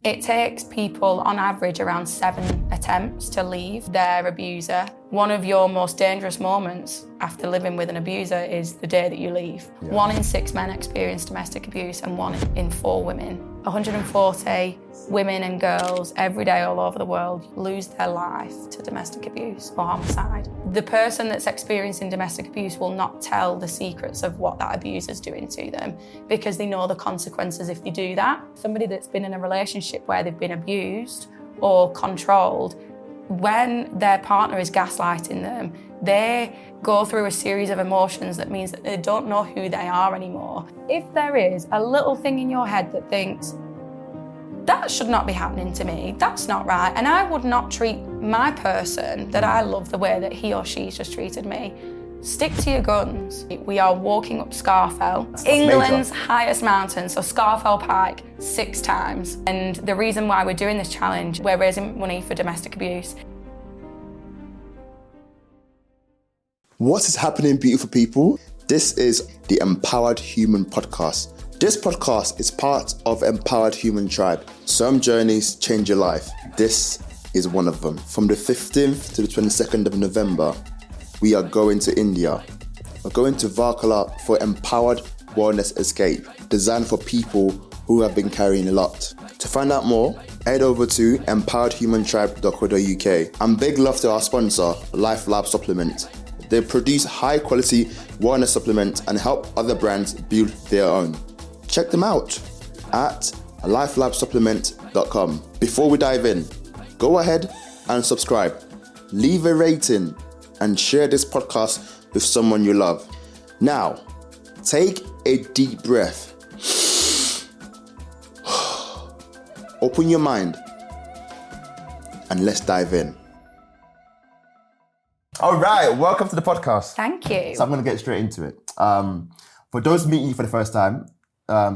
It takes people on average around 7 attempts to leave their abuser. One of your most dangerous moments after living with an abuser is the day that you leave. Yeah. 1 in 6 men experience domestic abuse and 1 in 4 women. 140 women and girls every day all over the world lose their life to domestic abuse or homicide. The person that's experiencing domestic abuse will not tell the secrets of what that abuser's doing to them because they know the consequences if they do that. Somebody that's been in a relationship where they've been abused or controlled, when their partner is gaslighting them, they go through a series of emotions that means that they don't know who they are anymore. If there is a little thing in your head that thinks, that should not be happening to me, that's not right, and I would not treat my person that I love the way that he or she's just treated me, stick to your guns. We are walking up Scafell, England's highest mountain, so Scafell Pike, 6 times. And the reason why we're doing this challenge, we're raising money for domestic abuse. What is happening, beautiful people? This is the Empowered Human Podcast. This podcast is part of Empowered Human Tribe. Some journeys change your life. This is one of them. From the 15th to the 22nd of November, we are going to India. We're going to Varkala for Empowered Wellness Escape, designed for people who have been carrying a lot. To find out more, head over to empoweredhumantribe.co.uk. And big love to our sponsor, Life Lab Supplement. They produce high quality wellness supplements and help other brands build their own. Check them out at lifelabsupplement.com. Before we dive in, go ahead and subscribe, leave a rating, and share this podcast with someone you love. Now, take a deep breath. Open your mind and let's dive in. All right, welcome to the podcast. Thank you. So I'm going to get straight into it. For those meeting you for the first time,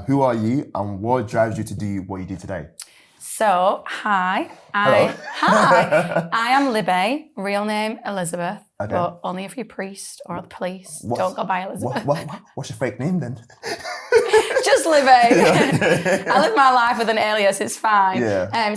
who are you and what drives you to do what you do today? So, hi. I am Libby, real name Elizabeth, okay. But only if you're a priest or the police. Don't go by Elizabeth. What's your fake name then? Just Libby. I live my life with an alias, it's fine. Yeah. I'm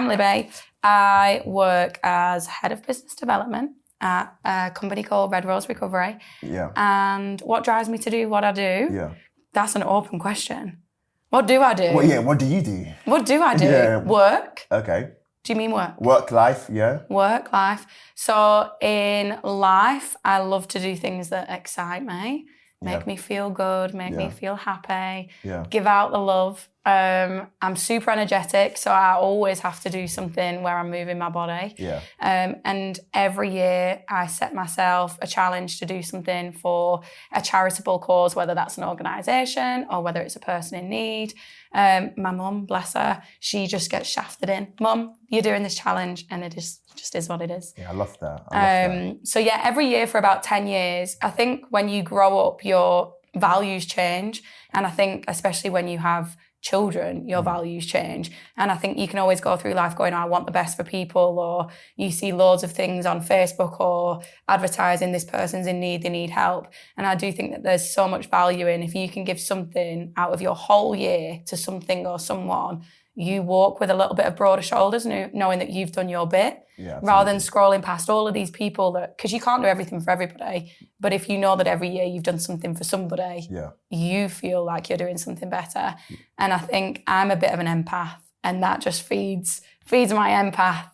Libby. I work as head of business development at a company called Red Rose Recovery. Yeah. And what drives me to do what I do? Yeah. That's an open question. What do I do? Well, what do you do? What do I do? Yeah. Work. Okay. Do you mean work? Work, life, yeah. Work, life. So in life, I love to do things that excite me, make me feel good, make me feel happy, give out the love. I'm super energetic, so I always have to do something where I'm moving my body. Yeah. And every year I set myself a challenge to do something for a charitable cause, whether that's an organisation or whether it's a person in need. My mum, bless her, she just gets shafted in. Mum, you're doing this challenge, and it just is what it is. Yeah, I love that. So every year for about 10 years, I think when you grow up, your values change. And I think especially when you have children, your values change. And I think you can always go through life going, I want the best for people, or you see loads of things on Facebook or advertising, this person's in need, they need help. And I do think that there's so much value in if you can give something out of your whole year to something or someone, you walk with a little bit of broader shoulders, knowing that you've done your bit, rather than scrolling past all of these people that, because you can't do everything for everybody, but if you know that every year you've done something for somebody, you feel like you're doing something better. And I think I'm a bit of an empath, and that just feeds my empath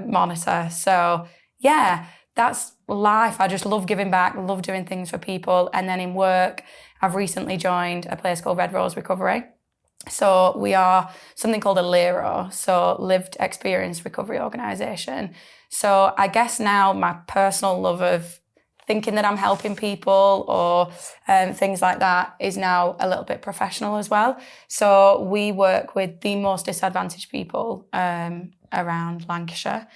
monitor. So that's life. I just love giving back, love doing things for people. And then in work, I've recently joined a place called Red Rose Recovery. So we are something called a LERO, so Lived Experience Recovery Organisation. So I guess now my personal love of thinking that I'm helping people or things like that is now a little bit professional as well. So we work with the most disadvantaged people around Lancashire.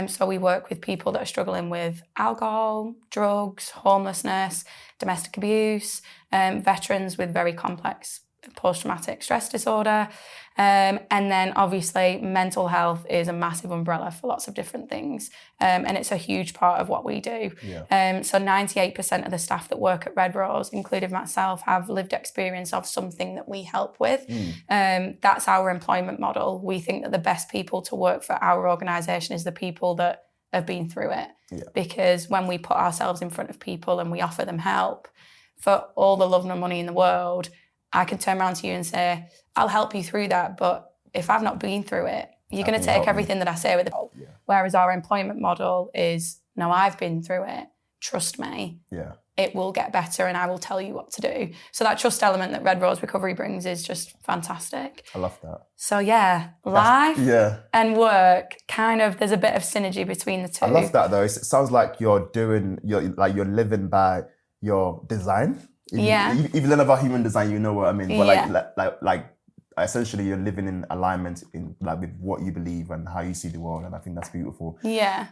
So we work with people that are struggling with alcohol, drugs, homelessness, domestic abuse, veterans with very complex post-traumatic stress disorder. And then obviously mental health is a massive umbrella for lots of different things. And it's a huge part of what we do. Yeah. So 98% of the staff that work at Red Rose, including myself, have lived experience of something that we help with. That's our employment model. We think that the best people to work for our organisation is the people that have been through it. Yeah. Because when we put ourselves in front of people and we offer them help, for all the love and money in the world, I can turn around to you and say, I'll help you through that, but if I've not been through it, you're going to take everything that I say with it. Yeah. Whereas our employment model is, no, I've been through it, trust me. Yeah. It will get better and I will tell you what to do. So that trust element that Red Rose Recovery brings is just fantastic. I love that. So yeah, life and work, kind of, there's a bit of synergy between the two. I love that though. It sounds like you're living by your design. If you learn about human design, you know what I mean. But like essentially you're living in alignment with what you believe and how you see the world, and I think that's beautiful. Yeah.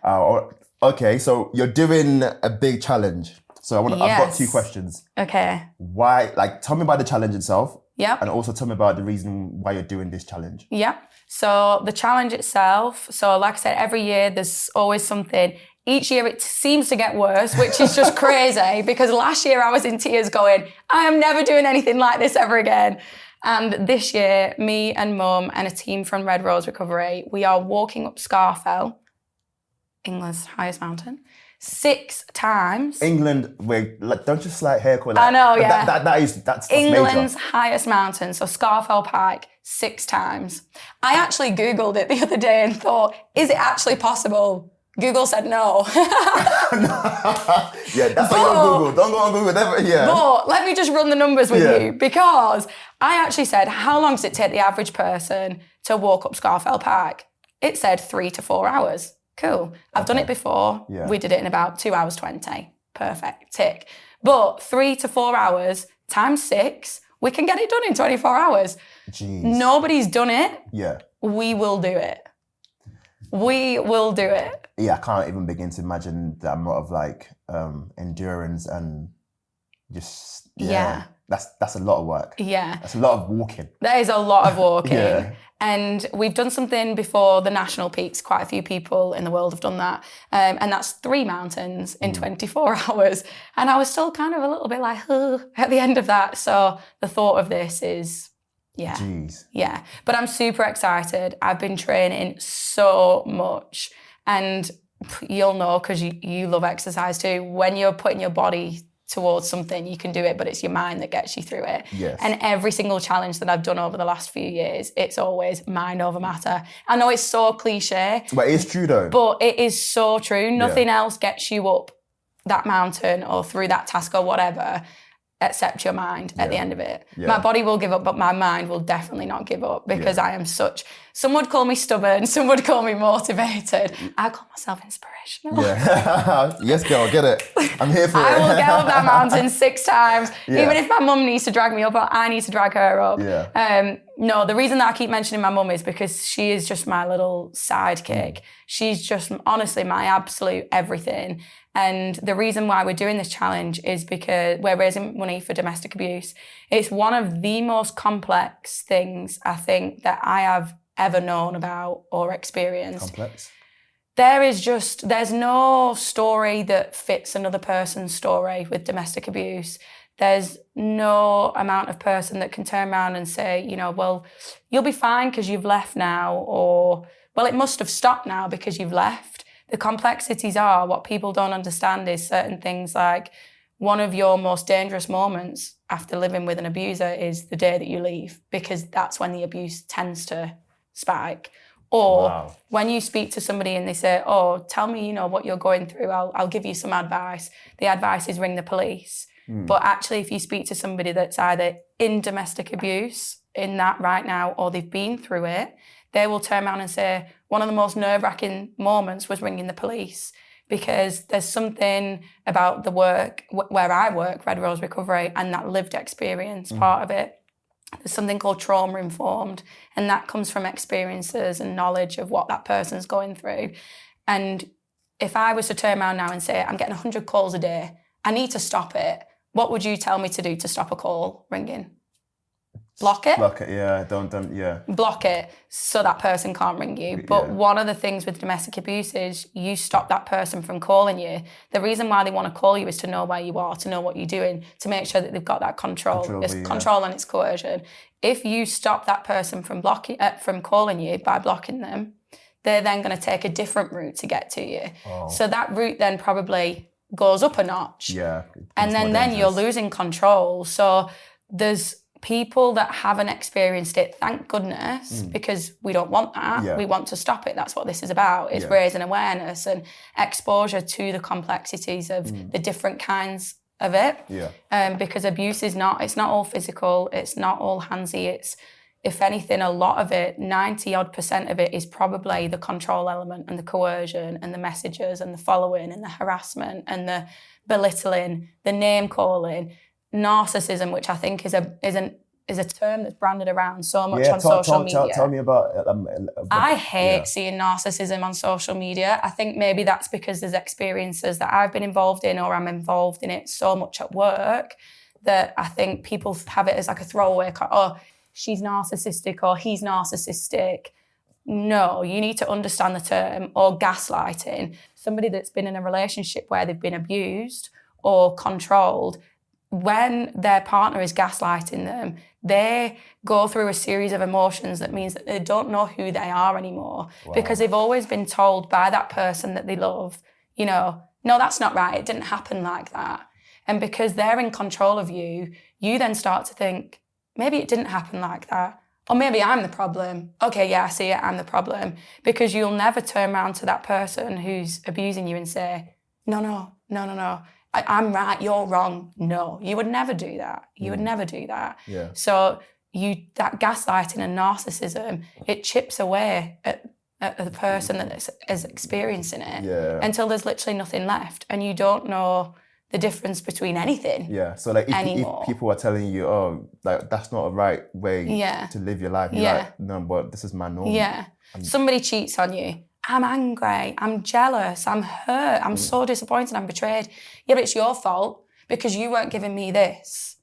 Okay, so you're doing a big challenge. So I've got 2 questions. Okay. Why? Like, tell me about the challenge itself. Yep. And also tell me about the reason why you're doing this challenge. Yep. So the challenge itself. So like I said, every year there's always something. Each year it seems to get worse, which is just crazy, because last year I was in tears going, I am never doing anything like this ever again. And this year, me and Mum and a team from Red Rose Recovery, we are walking up Scafell, England's highest mountain, 6 times. England, wait, don't just like hair call. I know, yeah. That's England's major. highest mountain, so Scafell Pike, 6 times. I actually Googled it the other day and thought, is it actually possible? Google said no. Yeah, that's why you're on Google. Don't go on Google. Never, yeah. But let me just run the numbers with you, because I actually said, how long does it take the average person to walk up Scafell Pike? It said 3 to 4 hours. Cool. I've done it before. Yeah. We did it in about 2 hours 20. Perfect. Tick. But 3 to 4 hours times 6, we can get it done in 24 hours. Jeez. Nobody's done it. Yeah. We will do it. We will do it. Yeah, I can't even begin to imagine the amount of endurance and just that's a lot of work. Yeah. That's a lot of walking. There is a lot of walking. Yeah. And we've done something before the national peaks. Quite a few people in the world have done that. And that's 3 mountains in 24 hours. And I was still kind of a little bit like, at the end of that. So the thought of this is, Jeez. Yeah. But I'm super excited. I've been training so much. And you'll know, because you love exercise too, when you're putting your body towards something, you can do it, but it's your mind that gets you through it. Yes. And every single challenge that I've done over the last few years, it's always mind over matter. I know it's so cliche. But it's true though. But it is so true. Nothing else gets you up that mountain or through that task or whatever, except your mind at the end of it. Yeah. My body will give up, but my mind will definitely not give up, because I am some would call me stubborn, some would call me motivated. I call myself inspirational. Yeah. Yes, girl, get it. I'm here for it. I will get up that mountain 6 times, even if my mum needs to drag me up or I need to drag her up. Yeah. No, the reason that I keep mentioning my mum is because she is just my little sidekick. She's just honestly my absolute everything. And the reason why we're doing this challenge is because we're raising money for domestic abuse. It's one of the most complex things I think that I have ever known about or experienced. Complex? There's no story that fits another person's story with domestic abuse. There's no amount of person that can turn around and say, well, you'll be fine because you've left now, or, well, it must have stopped now because you've left. The complexities are, what people don't understand is certain things like, one of your most dangerous moments after living with an abuser is the day that you leave, because that's when the abuse tends to spike. Or when you speak to somebody and they say, oh, tell me, what you're going through, I'll give you some advice. The advice is ring the police. But actually, if you speak to somebody that's either in domestic abuse in that right now, or they've been through it, they will turn around and say, one of the most nerve-wracking moments was ringing the police, because there's something about the work where I work, Red Rose Recovery, and that lived experience part of it. There's something called trauma-informed, and that comes from experiences and knowledge of what that person's going through. And if I was to turn around now and say, I'm getting 100 calls a day, I need to stop it, what would you tell me to do to stop a call ringing? block it. Block it, yeah. Don't, yeah. Block it so that person can't ring you. But one of the things with domestic abuse is you stop that person from calling you. The reason why they want to call you is to know where you are, to know what you're doing, to make sure that they've got that control. It's control and it's coercion. If you stop that person from calling you by blocking them, they're then going to take a different route to get to you. Oh. So that route then probably goes up a notch. Yeah. And then you're losing control. So there's people that haven't experienced it, thank goodness, because we don't want that. Yeah. We want to stop it. That's what this is about, is raising awareness and exposure to the complexities of the different kinds of it. Yeah. Because abuse it's not all physical, it's not all handsy, it's, if anything, a lot of it, 90% of it is probably the control element and the coercion and the messages and the following and the harassment and the belittling, the name calling, narcissism, which I think is a term that's branded around so much on social media. Tell me about I hate seeing narcissism on social media. I think maybe that's because there's experiences that I've been involved in, or I'm involved in it so much at work, that I think people have it as like a throwaway, oh, she's narcissistic or he's narcissistic. No, you need to understand the term. Or gaslighting. Somebody that's been in a relationship where they've been abused or controlled, when their partner is gaslighting them, they go through a series of emotions that means that they don't know who they are anymore. Wow. Because they've always been told by that person that they love, no, that's not right. It didn't happen like that. And because they're in control of you, you then start to think, maybe it didn't happen like that. Or maybe I'm the problem. Okay, yeah, I see it, I'm the problem. Because you'll never turn around to that person who's abusing you and say, no. I'm right, you're wrong. No, you would never do that. You would never do that. Yeah. So that gaslighting and narcissism, it chips away at the person that is experiencing it until there's literally nothing left. And you don't know the difference between anything. Yeah. So like if people are telling you, oh, like that's not a right way to live your life, you're like, no, but this is my norm. Yeah. Somebody cheats on you. I'm angry, I'm jealous, I'm hurt, I'm so disappointed, I'm betrayed. Yeah, but it's your fault because you weren't giving me this.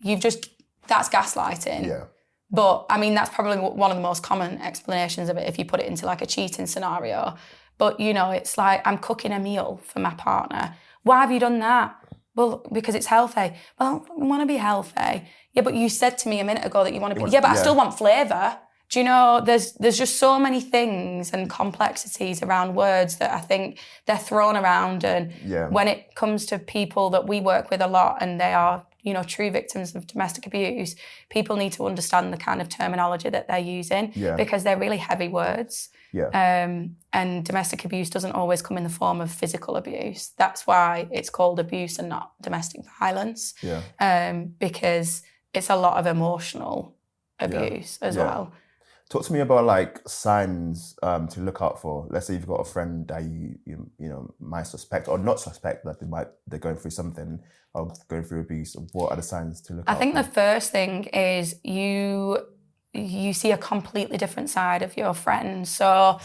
That's gaslighting. Yeah. But I mean, that's probably one of the most common explanations of it if you put it into like a cheating scenario. But it's like, I'm cooking a meal for my partner. Why have you done that? Well, because it's healthy. Well, I want to be healthy. Yeah, but you said to me a minute ago that you want to be... I still want flavour. Do you know, there's just so many things and complexities around words that I think they're thrown around. And when it comes to people that we work with a lot and they are, true victims of domestic abuse, people need to understand the kind of terminology that they're using because they're really heavy words. Yeah. And domestic abuse doesn't always come in the form of physical abuse. That's why it's called abuse and not domestic violence. Yeah. Because it's a lot of emotional abuse as well. Talk to me about like signs to look out for. Let's say you've got a friend that you might suspect or not suspect that they're going through something or going through abuse. What are the signs to look out for? I think the first thing is you see a completely different side of your friend. So,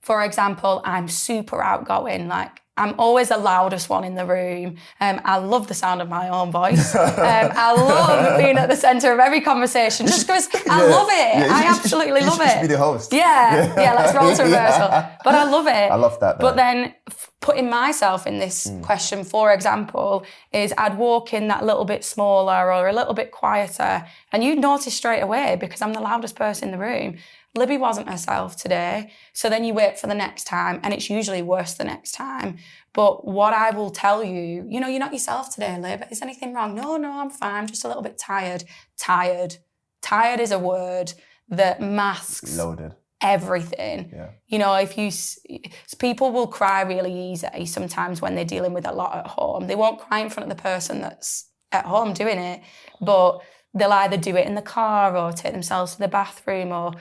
for example, I'm super outgoing. Like, I'm always the loudest one in the room. I love the sound of my own voice. I love being at the centre of every conversation just because I love it. Yeah, I absolutely love it. You should be the host. Yeah, let's roll to reversal. But I love it. I love that. But then putting myself in this question, for example, is I'd walk in that little bit smaller or a little bit quieter and you'd notice straight away because I'm the loudest person in the room. Libby wasn't herself today. So then you wait for the next time and it's usually worse the next time. But what I will tell you, you're not yourself today, Lib. Is anything wrong? No, I'm fine. I'm just a little bit tired. Tired is a word that masks loaded everything. Yeah. People will cry really easy sometimes when they're dealing with a lot at home. They won't cry in front of the person that's at home doing it, but they'll either do it in the car or take themselves to the bathroom or,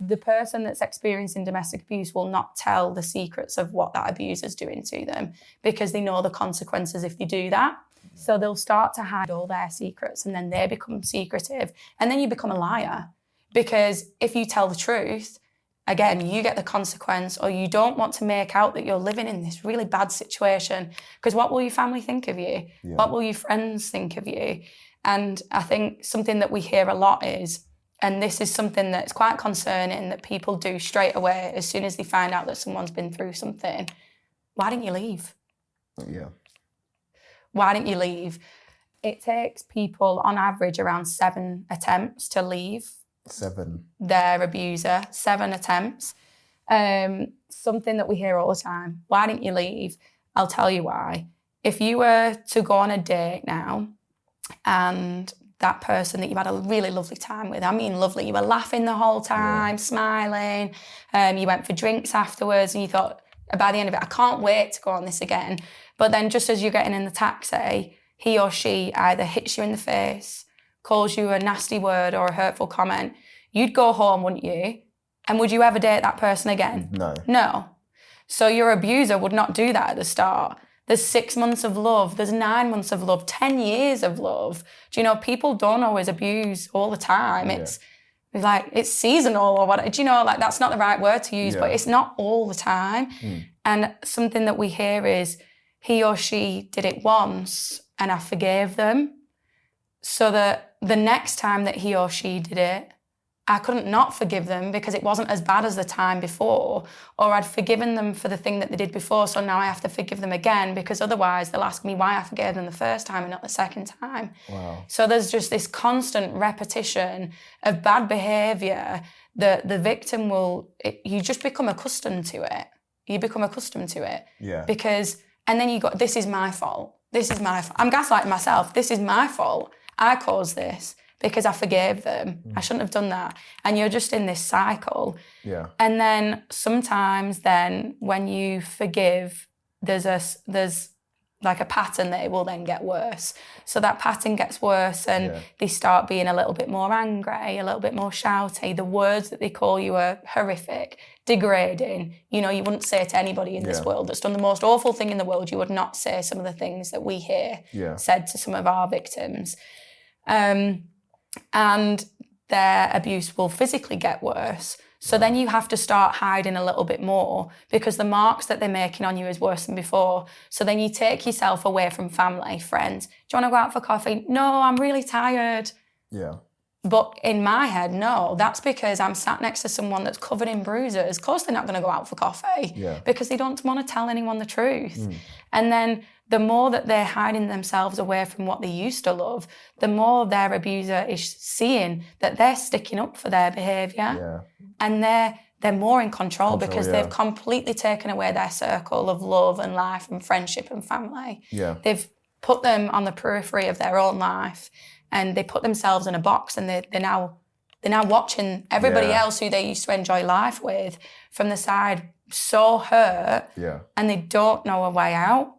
the person that's experiencing domestic abuse will not tell the secrets of what that abuser's doing to them because they know the consequences if they do that. So they'll start to hide all their secrets and then they become secretive and then you become a liar because if you tell the truth, again, you get the consequence or you don't want to make out that you're living in this really bad situation because what will your family think of you? Yeah. What will your friends think of you? And I think something that we hear a lot is, and this is something that's quite concerning that people do straight away as soon as they find out that someone's been through something. Why didn't you leave? Yeah. Why didn't you leave? It takes people on average around 7 attempts to leave 7. Their abuser. 7 attempts. Something that we hear all the time. Why didn't you leave? I'll tell you why. If you were to go on a date now and that person that you had a really lovely time with, I mean lovely, you were laughing the whole time, smiling, you went for drinks afterwards and you thought, by the end of it, I can't wait to go on this again. But then just as you're getting in the taxi, he or she either hits you in the face, calls you a nasty word or a hurtful comment, you'd go home, wouldn't you? And would you ever date that person again? No. No. So your abuser would not do that at the start. There's 6 months of love. There's 9 months of love, 10 years of love. Do you know, people don't always abuse all the time. It's like, it's seasonal or what. Do you know, like that's not the right word to use, but it's not all the time. And something that we hear is he or she did it once and I forgave them. So that the next time that he or she did it, I couldn't not forgive them because it wasn't as bad as the time before, or I'd forgiven them for the thing that they did before, so now I have to forgive them again because otherwise they'll ask me why I forgave them the first time and not the second time. Wow. So there's just this constant repetition of bad behaviour that the victim you just become accustomed to it. You become accustomed to it. Yeah. Because, and then you got, this is my fault. This is my fault. I'm gaslighting myself. This is my fault. I caused this. Because I forgave them. I shouldn't have done that. And you're just in this cycle. Yeah. And then sometimes then when you forgive, there's like a pattern that it will then get worse. So that pattern gets worse and they start being a little bit more angry, a little bit more shouty. The words that they call you are horrific, degrading. You know, you wouldn't say to anybody in this world that's done the most awful thing in the world, you would not say some of the things that we hear said to some of our victims. And their abuse will physically get worse. So then you have to start hiding a little bit more because the marks that they're making on you is worse than before. So then you take yourself away from family, friends. Do you want to go out for coffee? No, I'm really tired. Yeah. But in my head, no, that's because I'm sat next to someone that's covered in bruises. Of course they're not going to go out for coffee because they don't want to tell anyone the truth. And then the more that they're hiding themselves away from what they used to love, the more their abuser is seeing that they're sticking up for their behaviour and they're more in control because they've completely taken away their circle of love and life and friendship and family. Yeah. They've put them on the periphery of their own life and they put themselves in a box and they're now watching everybody else who they used to enjoy life with from the side so hurt and they don't know a way out.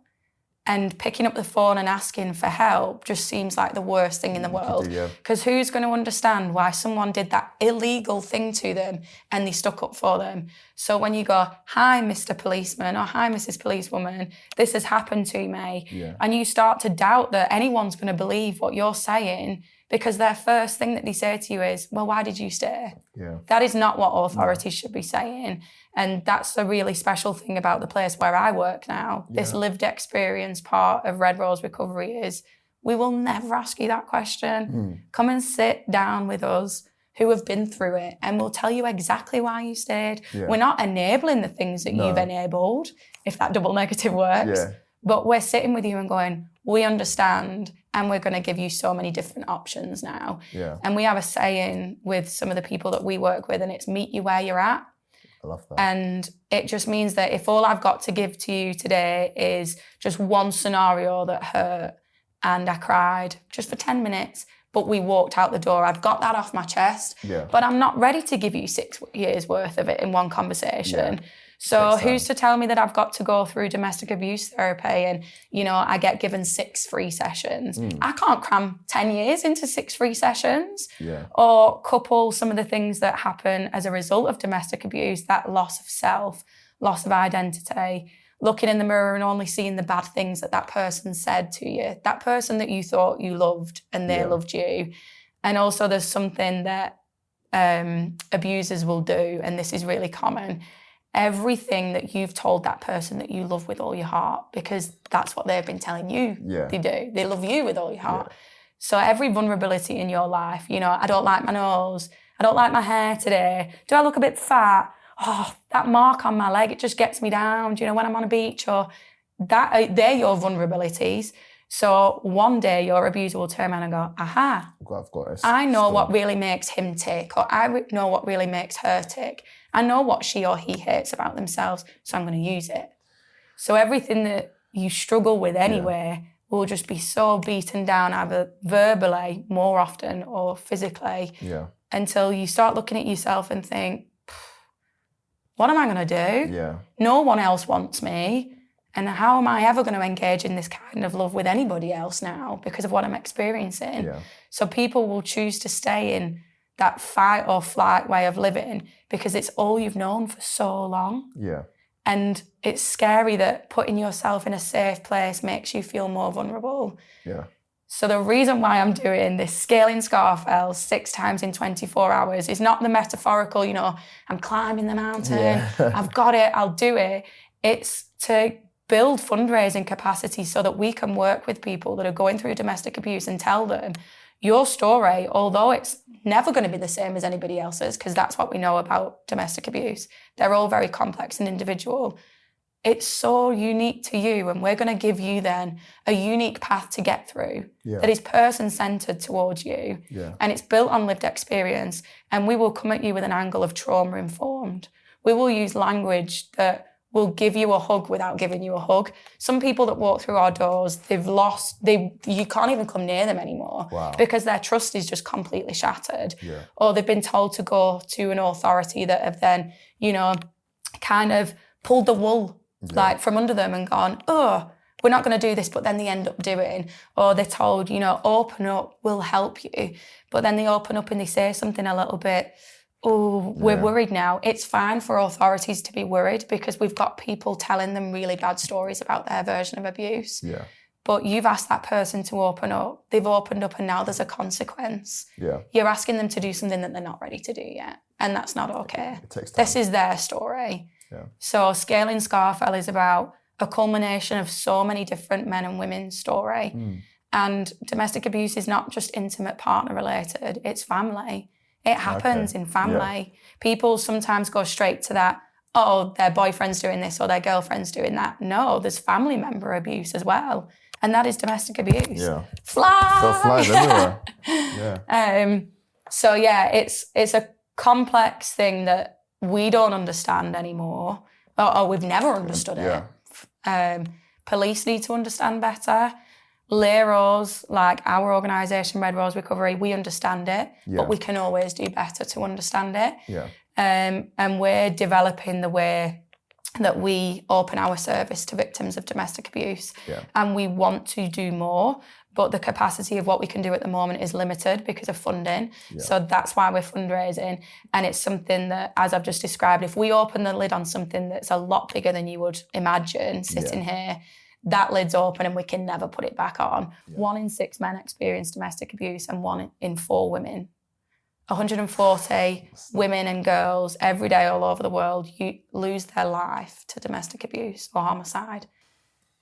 And picking up the phone and asking for help just seems like the worst thing in the world. Because who's going to understand why someone did that illegal thing to them and they stuck up for them? So when you go, hi, Mr. Policeman, or hi, Mrs. Policewoman, this has happened to me. And you start to doubt that anyone's going to believe what you're saying because their first thing that they say to you is, well, why did you stay? That is not what authorities should be saying. And that's the really special thing about the place where I work now. This lived experience part of Red Rose Recovery is we will never ask you that question. Come and sit down with us who have been through it and we'll tell you exactly why you stayed. We're not enabling the things that you've enabled, if that double negative works. But we're sitting with you and going, we understand and we're going to give you so many different options now. And we have a saying with some of the people that we work with and it's meet you where you're at. I love that. And it just means that if all I've got to give to you today is just one scenario that hurt and I cried just for 10 minutes, but we walked out the door, I've got that off my chest, but I'm not ready to give you 6 years worth of it in one conversation. So who's to tell me that I've got to go through domestic abuse therapy and, you know, I get given 6 free sessions. I can't cram 10 years into 6 free sessions. Or couple some of the things that happen as a result of domestic abuse, that loss of self, loss of identity, looking in the mirror and only seeing the bad things that that person said to you, that person that you thought you loved and they loved you. And also there's something that abusers will do, and this is really common, everything that you've told that person that you love with all your heart, because that's what they've been telling you they do. They love you with all your heart. So every vulnerability in your life, you know, I don't like my nose, I don't like my hair today, do I look a bit fat? Oh, that mark on my leg, it just gets me down, do you know, when I'm on a beach, or that, they're your vulnerabilities. So one day your abuser will turn around and go, aha, I know what really makes him tick, or I know what really makes her tick. I know what she or he hates about themselves, so I'm going to use it. So everything that you struggle with anyway will just be so beaten down, either verbally more often or physically, until you start looking at yourself and think, what am I going to do? Yeah. No one else wants me. And how am I ever going to engage in this kind of love with anybody else now because of what I'm experiencing? Yeah. So people will choose to stay in that fight or flight way of living because it's all you've known for so long. Yeah. And it's scary that putting yourself in a safe place makes you feel more vulnerable. Yeah. So the reason why I'm doing this scaling Scafell 6 times in 24 hours is not the metaphorical, you know, I'm climbing the mountain, I've got it, I'll do it. It's to build fundraising capacity so that we can work with people that are going through domestic abuse and tell them your story, although it's never going to be the same as anybody else's, because that's what we know about domestic abuse. They're all very complex and individual. It's so unique to you, and we're going to give you then a unique path to get through that is person-centered towards you. And it's built on lived experience, and we will come at you with an angle of trauma-informed. We will use language that will give you a hug without giving you a hug. Some people that walk through our doors, you can't even come near them anymore because their trust is just completely shattered. Or they've been told to go to an authority that have then, you know, kind of pulled the wool like from under them and gone, oh, we're not going to do this, but then they end up doing. Or they're told, you know, open up, we'll help you. But then they open up and they say something a little bit, oh, we're worried now. It's fine for authorities to be worried because we've got people telling them really bad stories about their version of abuse. But you've asked that person to open up. They've opened up and now there's a consequence. You're asking them to do something that they're not ready to do yet. And that's not okay. It takes time. This is their story. So Scaling Scafell is about a culmination of so many different men and women's story. And domestic abuse is not just intimate partner related, it's family. It happens in family. People sometimes go straight to that, oh, their boyfriend's doing this or their girlfriend's doing that. No, there's family member abuse as well. And that is domestic abuse. Flies everywhere. So it's a complex thing that we don't understand anymore. Or we've never understood it. Police need to understand better. LEROs, like our organisation, Red Rose Recovery, we understand it, but we can always do better to understand it. And we're developing the way that we open our service to victims of domestic abuse. And we want to do more, but the capacity of what we can do at the moment is limited because of funding. So that's why we're fundraising. And it's something that, as I've just described, if we open the lid on something that's a lot bigger than you would imagine sitting here, that lid's open and we can never put it back on. 1 in 6 men experience domestic abuse and 1 in 4 women. 140 women and girls every day all over the world lose their life to domestic abuse or homicide.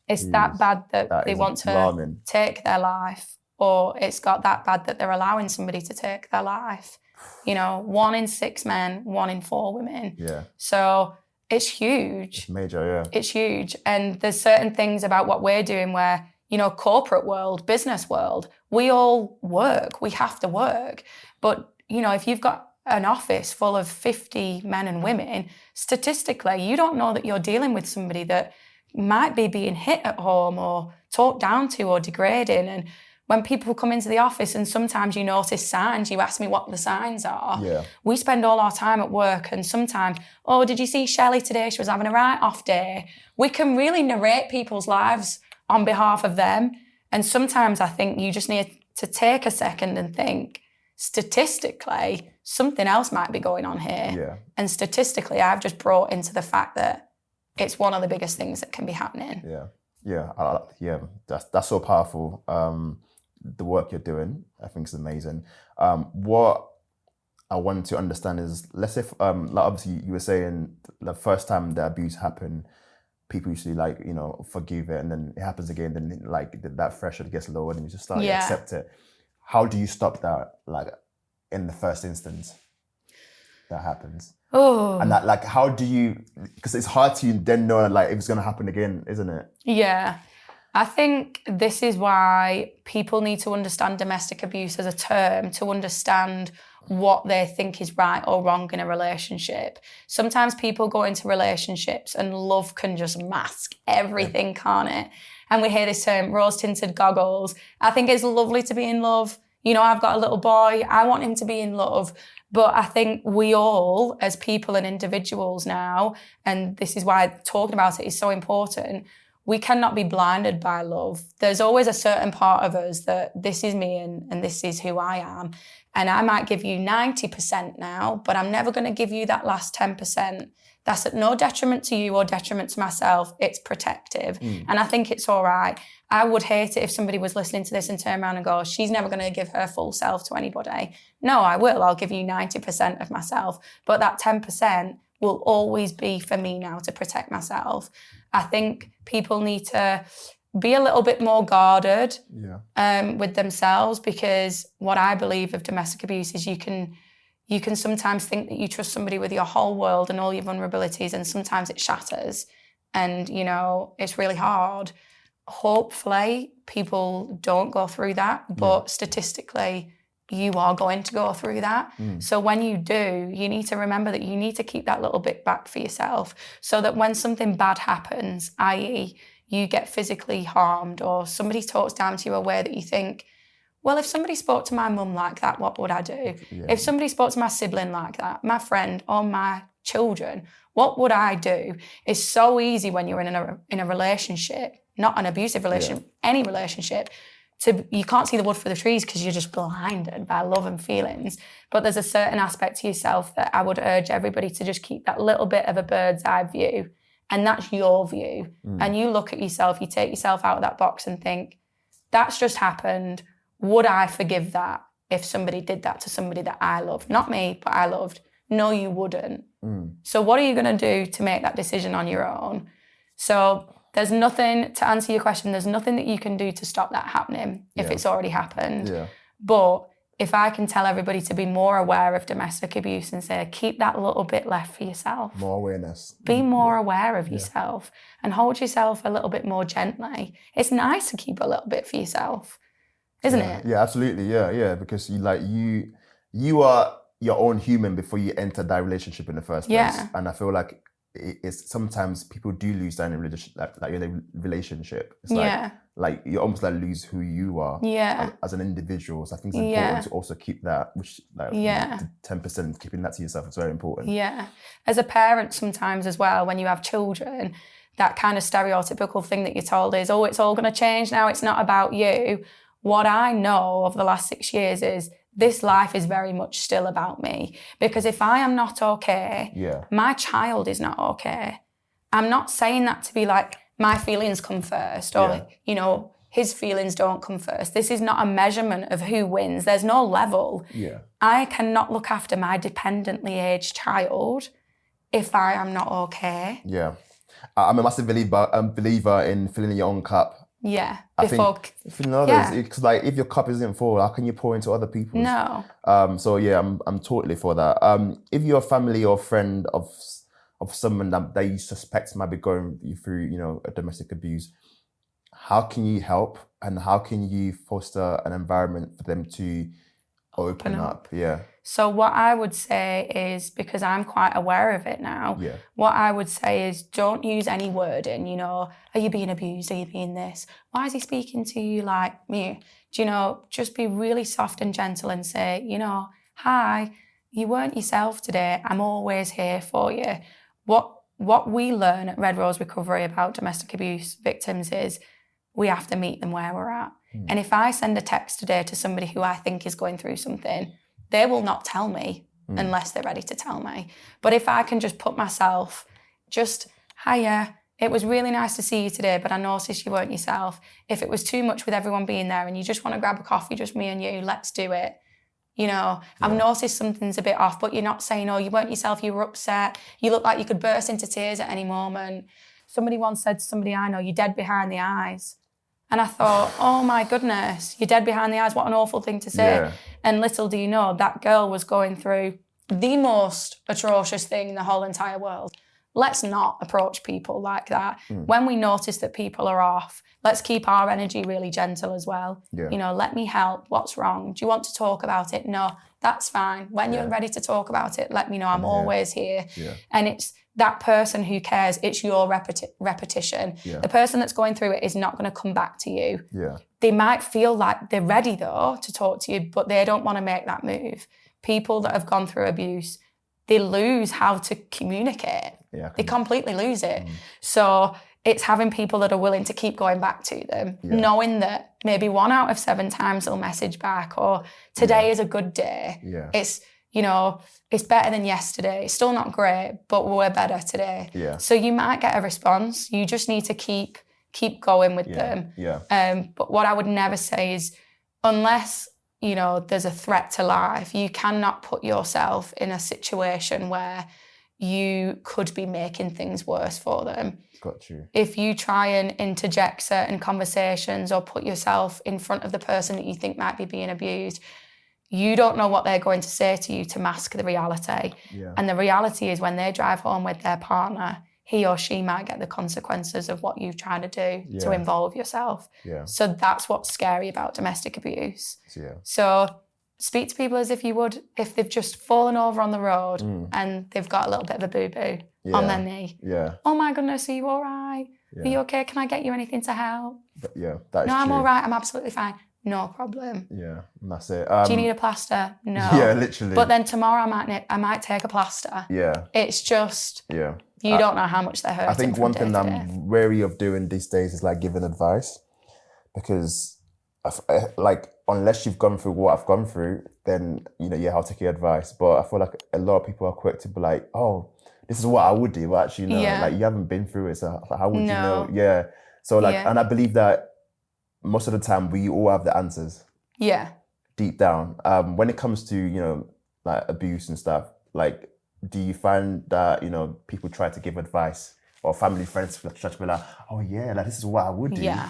It's that bad that they want to take their life, or it's got that bad that they're allowing somebody to take their life. You know, 1 in 6 men, 1 in 4 women. So it's huge. It's major, It's huge. And there's certain things about what we're doing where, you know, corporate world, business world, we all work. We have to work. But, you know, if you've got an office full of 50 men and women, statistically, you don't know that you're dealing with somebody that might be being hit at home or talked down to or degrading. And when people come into the office and sometimes you notice signs, you ask me what the signs are. We spend all our time at work and sometimes, oh, did you see Shelley today? She was having a write-off day. We can really narrate people's lives on behalf of them. And sometimes I think you just need to take a second and think, statistically, something else might be going on here. And statistically, I've just brought into the fact that it's one of the biggest things that can be happening. That's so powerful. The work you're doing, I think, is amazing. What I want to understand is, let's say, like obviously you were saying the first time the abuse happened, people usually forgive it, and then it happens again, then that threshold gets lowered and you just start to accept it. how do you stop that, like, in the first instance that happens? Oh. And that, like, how do you, because it's hard to then know, like, if it's going to happen again, isn't it? Yeah. I think this is why people need to understand domestic abuse as a term, to understand what they think is right or wrong in a relationship. Sometimes people go into relationships and love can just mask everything, can't it? And we hear this term, rose-tinted goggles. I think it's lovely to be in love. You know, I've got a little boy. I want him to be in love. But I think we all, as people and individuals now, and this is why talking about it is so important, we cannot be blinded by love. There's always a certain part of us that this is me and this is who I am. And I might give you 90% now, but I'm never going to give you that last 10%. That's at no detriment to you or detriment to myself. It's protective. And I think it's all right. I would hate it if somebody was listening to this and turn around and go, she's never going to give her full self to anybody. No, I will. I'll give you 90% of myself. But that 10% will always be for me now to protect myself. I think people need to be a little bit more guarded with themselves, because what I believe of domestic abuse is you can sometimes think that you trust somebody with your whole world and all your vulnerabilities, and sometimes it shatters and, you know, it's really hard. Hopefully people don't go through that, but statistically you are going to go through that. So when you do, you need to remember that you need to keep that little bit back for yourself, so that when something bad happens, i.e. you get physically harmed or somebody talks down to you a way that you think, well, if somebody spoke to my mum like that, what would I do? If somebody spoke to my sibling like that, my friend or my children, what would I do? It's so easy when you're in a relationship, not an abusive relationship, any relationship, you can't see the wood for the trees because you're just blinded by love and feelings. But there's a certain aspect to yourself that I would urge everybody to just keep that little bit of a bird's eye view. And that's your view. And you look at yourself, you take yourself out of that box and think, that's just happened. Would I forgive that if somebody did that to somebody that I loved? Not me, but I loved. No, you wouldn't. So what are you going to do to make that decision on your own? So there's nothing, to answer your question, there's nothing that you can do to stop that happening if it's already happened. But if I can tell everybody to be more aware of domestic abuse and say, keep that little bit left for yourself. More awareness. Be more aware of yourself and hold yourself a little bit more gently. It's nice to keep a little bit for yourself, isn't it? Yeah, absolutely. Yeah. Because you are your own human before you enter that relationship in the first place. And I feel like it's sometimes people do lose that in a relationship. It's like you almost like lose who you are as an individual. So I think it's important to also keep that, which the 10%, keeping that to yourself is very important. Yeah. As a parent sometimes as well, when you have children, that kind of stereotypical thing that you're told is, oh, it's all going to change now. It's not about you. What I know of the last 6 years is this life is very much still about me. Because if I am not okay, my child is not okay. I'm not saying that to be like, my feelings come first or, you know, his feelings don't come first. This is not a measurement of who wins. There's no level. I cannot look after my dependently aged child if I am not okay. I'm a massive believer in filling your own cup. Because like if your cup isn't full, how can you pour into other people's? No. So yeah, I'm totally for that. If you're a family or friend of someone that you suspect might be going through, you know, a domestic abuse, how can you help and how can you foster an environment for them to open up? So what I would say is, because I'm quite aware of it now, what I would say is don't use any wording, you know, are you being abused? Are you being this? Why is he speaking to you like me? Do you know, just be really soft and gentle and say, you know, hi, you weren't yourself today. I'm always here for you. What we learn at Red Rose Recovery about domestic abuse victims is we have to meet them where we're at. And if I send a text today to somebody who I think is going through something, they will not tell me unless they're ready to tell me. But if I can just put myself, hiya, it was really nice to see you today, but I noticed you weren't yourself. If it was too much with everyone being there and you just want to grab a coffee, just me and you, let's do it. You know, I've noticed something's a bit off, but you're not saying, oh, you weren't yourself, you were upset. You look like you could burst into tears at any moment. Somebody once said to somebody I know, you're dead behind the eyes. And I thought, oh my goodness, you're dead behind the eyes. What an awful thing to say. Yeah. And little do you know, that girl was going through the most atrocious thing in the whole entire world. Let's not approach people like that. When we notice that people are off, let's keep our energy really gentle as well. Yeah. You know, let me help. What's wrong? Do you want to talk about it? No, that's fine. When you're ready to talk about it, let me know. I'm always here. Yeah. And it's that person who cares. It's your repetition. Yeah. The person that's going through it is not going to come back to you. Yeah. They might feel like they're ready, though, to talk to you, but they don't want to make that move. People that have gone through abuse, they lose how to communicate. Yeah. They completely lose it. So it's having people that are willing to keep going back to them, knowing that maybe 1 out of 7 times they'll message back, or today is a good day. Yeah. It's, you know, it's better than yesterday. It's still not great, but we're better today. Yeah. So you might get a response. You just need to keep going with them. Yeah. But what I would never say is, unless, you know, there's a threat to life, you cannot put yourself in a situation where you could be making things worse for them. Got you. If you try and interject certain conversations or put yourself in front of the person that you think might be being abused, you don't know what they're going to say to you to mask the reality. Yeah. And the reality is, when they drive home with their partner, he or she might get the consequences of what you've tried to do to involve yourself. Yeah. So that's what's scary about domestic abuse. Yeah. So speak to people as if you would if they've just fallen over on the road and they've got a little bit of a boo-boo on their knee. Yeah. Oh my goodness, are you all right? Are you okay? Can I get you anything to help? But yeah, that is No, I'm true. all right. I'm absolutely fine. No problem. Yeah, and that's it. Do you need a plaster? No. Yeah, literally. But then tomorrow I might take a plaster. Yeah. It's just, Yeah. you don't know how much they're hurting. I think from one day thing to that day. I'm wary of doing these days is like giving advice, because like, unless you've gone through what I've gone through, then, you know, yeah, I'll take your advice. But I feel like a lot of people are quick to be like, oh, this is what I would do. But actually, no, like, you haven't been through it. So how would you know? Yeah. So like, and I believe that most of the time we all have the answers. Yeah. Deep down. When it comes to, you know, like abuse and stuff, like, do you find that, you know, people try to give advice, or family, friends try to be like, oh yeah, like, this is what I would do? Yeah.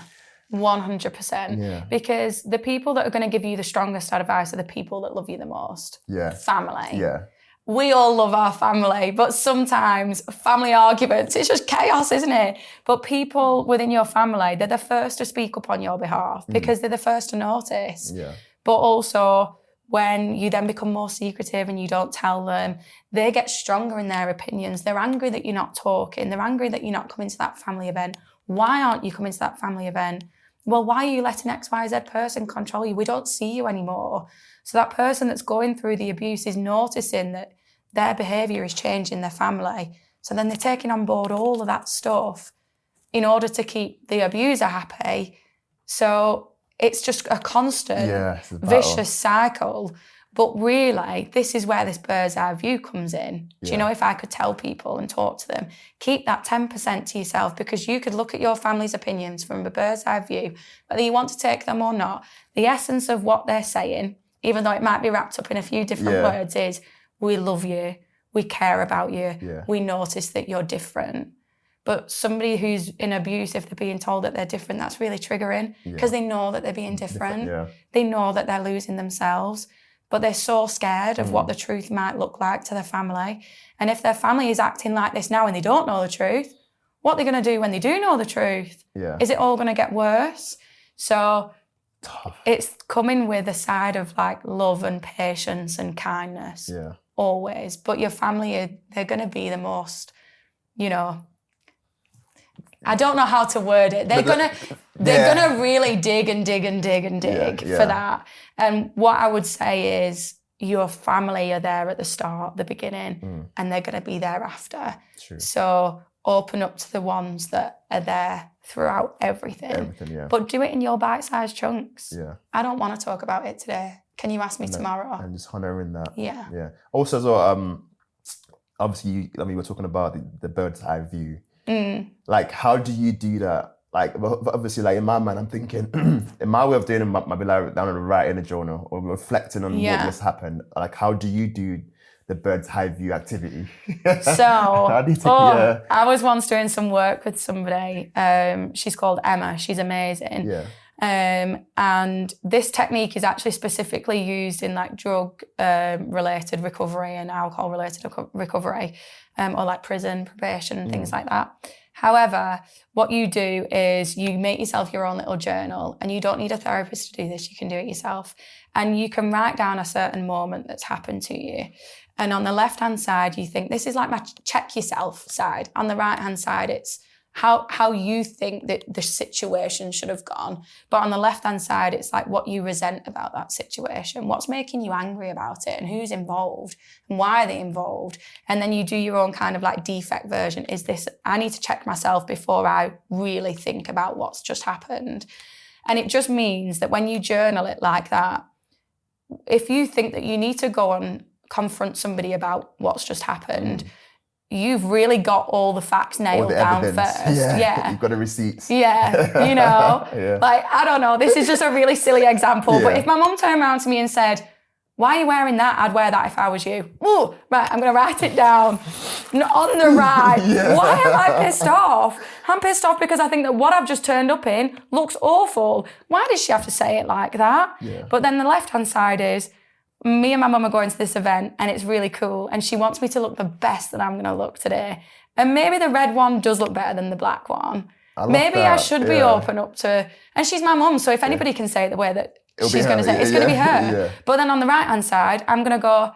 100%. Yeah. Because the people that are going to give you the strongest advice are the people that love you the most. Yeah. Family. Yeah. We all love our family, but sometimes family arguments, it's just chaos, isn't it? But people within your family, they're the first to speak up on your behalf because they're the first to notice. Yeah. But also, when you then become more secretive and you don't tell them, they get stronger in their opinions. They're angry that you're not talking. They're angry that you're not coming to that family event. Why aren't you coming to that family event? Well, why are you letting XYZ person control you? We don't see you anymore. So that person that's going through the abuse is noticing that their behaviour is changing their family. So then they're taking on board all of that stuff in order to keep the abuser happy. So it's just a constant vicious cycle. But really, this is where this bird's eye view comes in. Do you know, if I could tell people and talk to them, keep that 10% to yourself, because you could look at your family's opinions from a bird's eye view, whether you want to take them or not. The essence of what they're saying, even though it might be wrapped up in a few different words, is we love you, we care about you, we notice that you're different. But somebody who's in abuse, if they're being told that they're different, that's really triggering, because they know that they're being different. They know that they're losing themselves. But they're so scared of what the truth might look like to their family. And if their family is acting like this now and they don't know the truth, what are they going to do when they do know the truth? Is it all going to get worse? So it's coming with a side of like love and patience and kindness, always. But your family, they're going to be the most, you know, I don't know how to word it. They're gonna really dig and dig and dig and dig for that. And what I would say is your family are there at the start, the beginning, and they're gonna be there after. True. So open up to the ones that are there throughout everything. But do it in your bite-sized chunks. I don't want to talk about it today. Can you ask me tomorrow? And just honouring that. Yeah. Also, as well, obviously, we're talking about the bird's eye view. Like, how do you do that? Like, obviously, like, in my mind, I'm thinking, in my way of doing it might be like down on the right in a journal or reflecting on what just happened. Like, how do you do the bird's eye view activity? So, yeah. I was once doing some work with somebody. She's called Emma. She's amazing. Yeah. And this technique is actually specifically used in like drug related recovery and alcohol related recovery, or like prison, probation and things like that. However, what you do is you make yourself your own little journal, and you don't need a therapist to do this. You can do it yourself. And you can write down a certain moment that's happened to you. And on the left-hand side, you think, this is like my check yourself side. On the right-hand side, it's how you think that the situation should have gone. But on the left-hand side, it's like what you resent about that situation, what's making you angry about it, and who's involved, and why are they involved. And then you do your own kind of like defect version. Is this, I need to check myself before I really think about what's just happened. And it just means that when you journal it like that, if you think that you need to go and confront somebody about what's just happened, you've really got all the facts nailed down first. Yeah. You've got the receipts. Yeah, you know, like, I don't know, this is just a really silly example, but if my mum turned around to me and said, why are you wearing that? I'd wear that if I was you. Ooh, right, I'm going to write it down. On the right. Why am I pissed off? I'm pissed off because I think that what I've just turned up in looks awful. Why does she have to say it like that? Yeah. But then the left-hand side is, me and my mum are going to this event and it's really cool, and she wants me to look the best that I'm going to look today. And maybe the red one does look better than the black one. Maybe I should be open up to, and she's my mum, so if anybody can say it the way that she's going to say it, it's going to be her. Yeah. But then on the right-hand side, I'm going to go,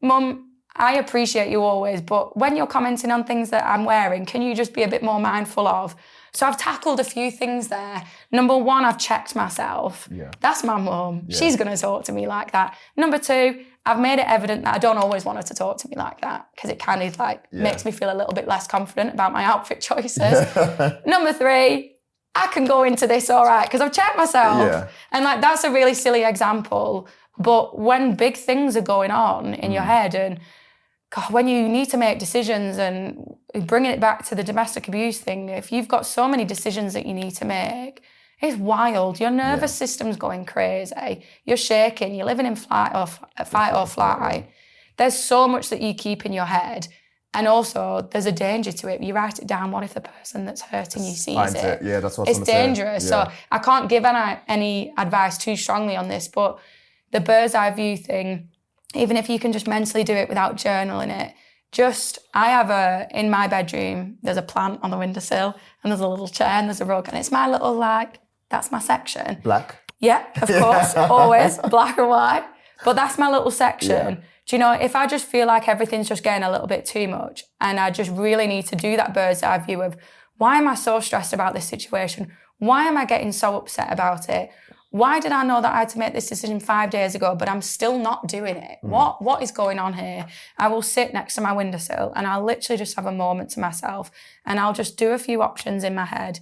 Mum, I appreciate you always, but when you're commenting on things that I'm wearing, can you just be a bit more mindful of? So I've tackled a few things there. Number one, I've checked myself. Yeah. That's my mum. Yeah. She's going to talk to me like that. Number two, I've made it evident that I don't always want her to talk to me like that, because it kind of like makes me feel a little bit less confident about my outfit choices. Number three, I can go into this all right because I've checked myself. Yeah. And like, that's a really silly example. But when big things are going on in your head, and God, when you need to make decisions, and bringing it back to the domestic abuse thing, if you've got so many decisions that you need to make, it's wild. Your nervous system's going crazy. You're shaking. You're living in fight or flight. There's so much that you keep in your head. And also, there's a danger to it. You write it down. What if the person that's hurting you sees it? Yeah, that's what it's dangerous. Yeah. So I can't give any advice too strongly on this, but the bird's eye view thing, even if you can just mentally do it without journaling it, I have in my bedroom, there's a plant on the windowsill, and there's a little chair and there's a rug, and it's my little, that's my section. Black? Yeah, of course, always, black and white. But that's my little section. Yeah. Do you know, if I just feel like everything's just getting a little bit too much, and I just really need to do that bird's eye view of, why am I so stressed about this situation? Why am I getting so upset about it? Why did I know that I had to make this decision 5 days ago, but I'm still not doing it? What is going on here? I will sit next to my windowsill and I'll literally just have a moment to myself, and I'll just do a few options in my head,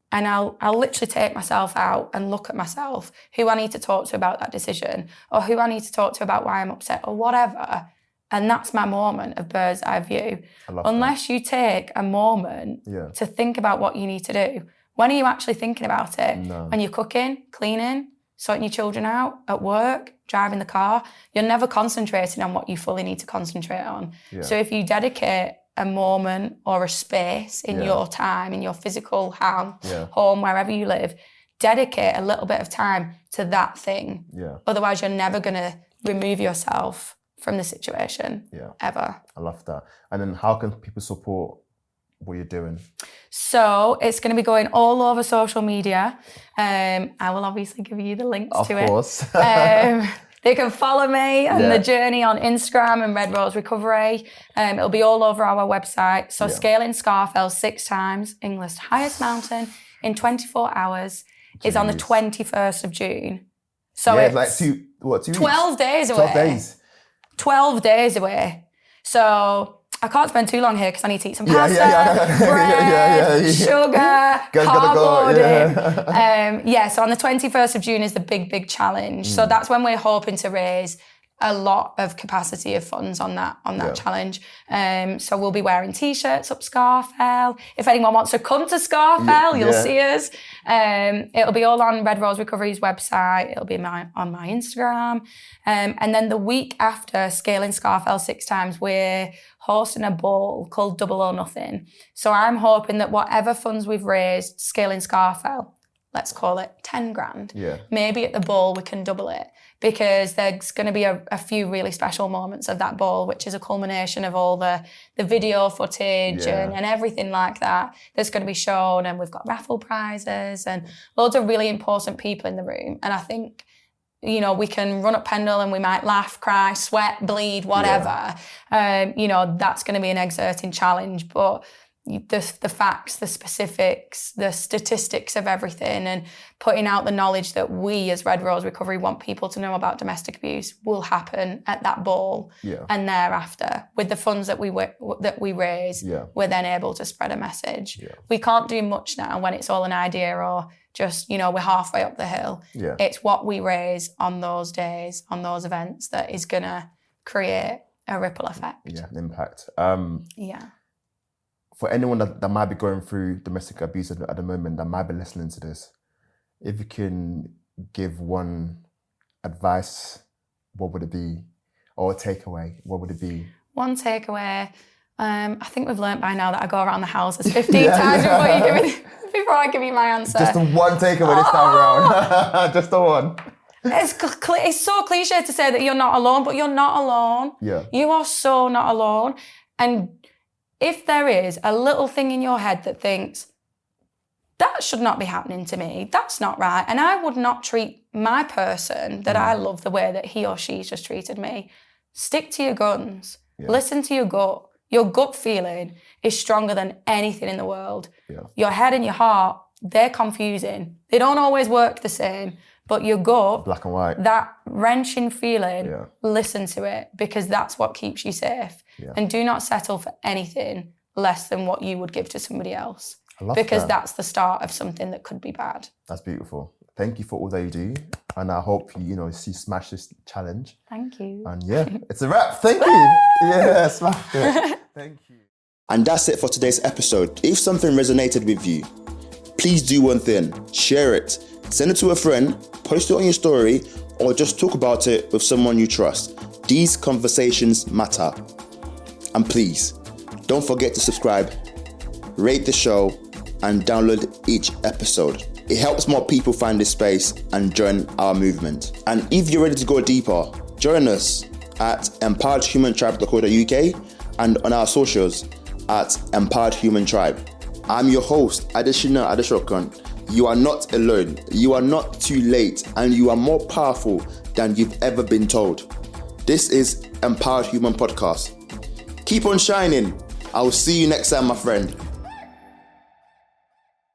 and I'll literally take myself out and look at myself, who I need to talk to about that decision, or who I need to talk to about why I'm upset, or whatever. And that's my moment of bird's eye view. Unless you take a moment to think about what you need to do. When are you actually thinking about it? No. When you're cooking, cleaning, sorting your children out, at work, driving the car, you're never concentrating on what you fully need to concentrate on. Yeah. So if you dedicate a moment or a space in your time, in your physical home, wherever you live, dedicate a little bit of time to that thing. Yeah. Otherwise, you're never going to remove yourself from the situation, ever. I love that. And then how can people support what you're doing? So it's going to be going all over social media. I will obviously give you the links to it. Of course. They can follow me and the journey on Instagram and Red Rose Recovery. It'll be all over our website. So scaling Scafell 6 times, England's highest mountain, in 24 hours is on the 21st of June. So it's like 2 12 days away. 12 days away. So I can't spend too long here because I need to eat some pasta, bread, sugar, cardboarding. So on the 21st of June is the big challenge. So that's when we're hoping to raise a lot of capacity of funds on that challenge. So we'll be wearing t-shirts up Scafell. If anyone wants to come to Scafell, you'll see us. It'll be all on Red Rose Recovery's website. It'll be on my Instagram. And then the week after scaling Scafell 6 times, we're hosting a ball called Double or Nothing. So I'm hoping that whatever funds we've raised scaling Scafell, let's call it 10 grand. Yeah. Maybe at the ball we can double it, because there's going to be a few really special moments of that ball, which is a culmination of all the video footage and everything like that that's going to be shown. And we've got raffle prizes and loads of really important people in the room. And I think, you know, we can run up Pendle and we might laugh, cry, sweat, bleed, whatever. You know, that's going to be an exerting challenge, but the facts, the specifics, the statistics of everything, and putting out the knowledge that we as Red Rose Recovery want people to know about domestic abuse will happen at that ball. And thereafter, with the funds that we raise, we're then able to spread a message. We can't do much now when it's all an idea or just, you know, we're halfway up the hill. It's what we raise on those days, on those events, that is going to create a ripple effect. An impact. For anyone that might be going through domestic abuse at the moment, that might be listening to this, if you can give one advice, what would it be? Or a takeaway, what would it be? One takeaway, I think we've learnt by now that I go around the houses 15 times before I give you my answer. Just the one takeaway this time around. Just the one. It's so cliche to say that you're not alone, but you're not alone. You are so not alone. And if there is a little thing in your head that thinks, that should not be happening to me, that's not right, and I would not treat my person that I love the way that he or she's just treated me, stick to your guns. Listen to your gut. Your gut feeling is stronger than anything in the world. Your head and your heart, they're confusing. They don't always work the same, but your gut, black and white, that wrenching feeling, listen to it, because that's what keeps you safe. And do not settle for anything less than what you would give to somebody else. I love because that. That's the start of something that could be bad. That's beautiful. Thank you for all that you do. And I hope you smash this challenge. Thank you. And it's a wrap. Thank you. Smash it. Thank you. And that's it for today's episode. If something resonated with you, please do one thing. Share it. Send it to a friend, post it on your story, or just talk about it with someone you trust. These conversations matter. And please, don't forget to subscribe, rate the show, and download each episode. It helps more people find this space and join our movement. And if you're ready to go deeper, join us at empoweredhumantribe.co.uk and on our socials at Empowered Human Tribe. I'm your host, Adeshina Adeshokon. You are not alone, you are not too late, and you are more powerful than you've ever been told. This is Empowered Human Podcast. Keep on shining. I will see you next time, my friend.